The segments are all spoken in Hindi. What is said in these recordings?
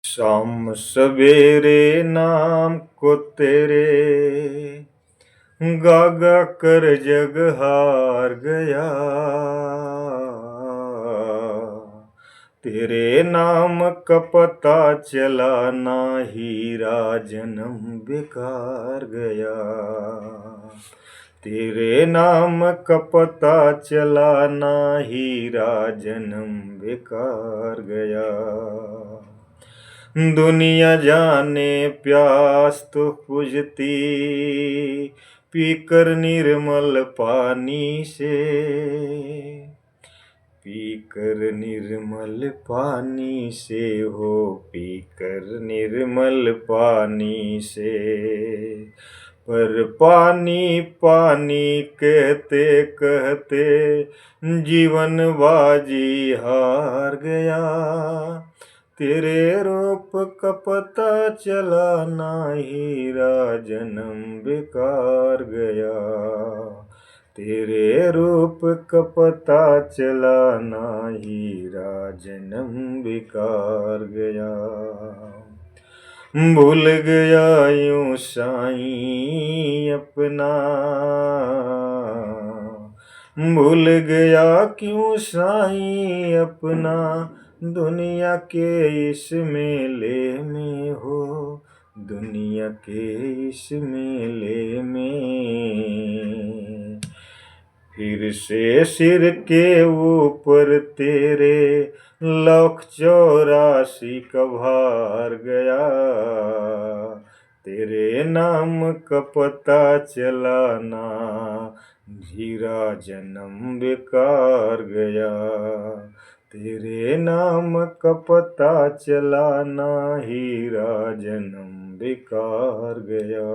शाम सवेरे नाम को तेरे गा गा कर जग हार गया। तेरे नाम का पता चला ना हीरा जन्म बेकार गया। तेरे नाम का पता चला ना हीरा जन्म बेकार गया। दुनिया जाने प्यास तो बुझती पीकर निर्मल पानी से। पीकर निर्मल पानी से हो, पीकर निर्मल पानी से। पर पानी पानी कहते कहते जीवन बाजी हार गया। तेरे रूप का पता चला ना हीरा जन्म बेकार गया। तेरे रूप का पता चला ना हीरा जन्म बेकार गया। भूल गया यूं साईं अपना, भूल गया क्यों साईं अपना। दुनिया के इस मेले में हो, दुनिया के इस मेले में। फिर से सिर के ऊपर तेरे लाख 84 का भार गया। तेरे नाम का पता चला ना हीरा जन्म बेकार गया। तेरे नाम का पता चला ना हीरा जन्म बेकार गया।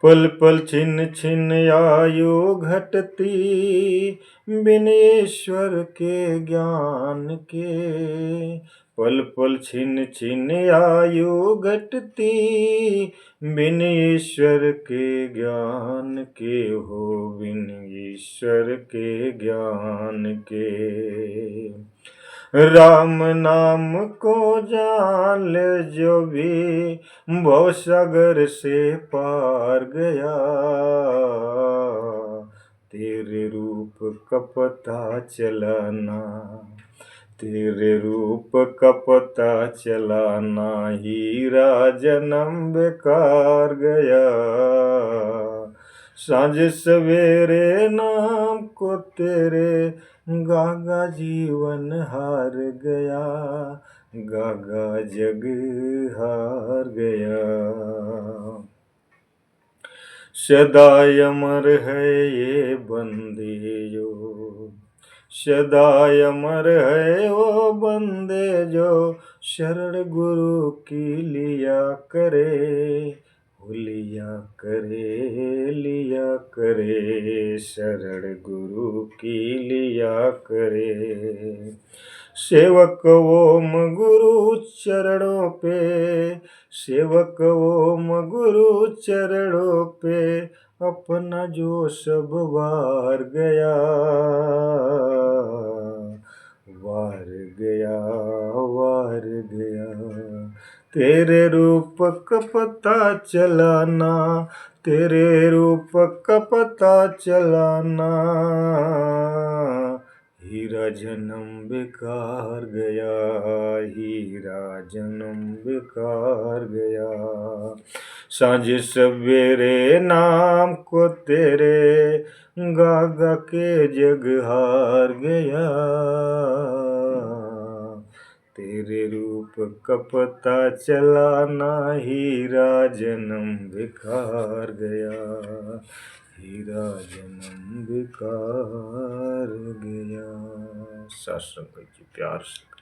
पल पल छिन छिन आयु घटती बिन ईश्वर के ज्ञान के। पल पल छिन छिन आयु घटती बिन ईश्वर के ज्ञान के हो, बिन ईश्वर के ज्ञान के। राम नाम को जान ले जो भी भवसागर से पार गया। तेरे रूप का पता चला ना, तेरे रूप का पता चला ना हीरा जन्म बेकार गया। सांझ सवेरे नाम को तेरे गागा जीवन हार गया। गागा जग हार गया। सदा अमर है ये बंदे जो, सदा अमर है वो बंदे जो शरण गुरु की लिया करे। लिया करे, लिया करे, शरण गुरु की लिया करे। सेवक ओम गुरु चरणों पे, सेवक ओम गुरु चरणों पे अपना जो सब वार गया। वार गया, वार गया। तेरे रूप का पता चला ना, तेरे रूप का पता चला ना हीरा जन्म बेकार गया। हीरा जन्म बेकार गया। सांझ सवेरे नाम को तेरे गागा के जग हार गया। तेरे रूप का पता चला ना हीरा जन्म बेकार गया। हीरा जन्म बेकार गया। सत्संग जी प्यार से।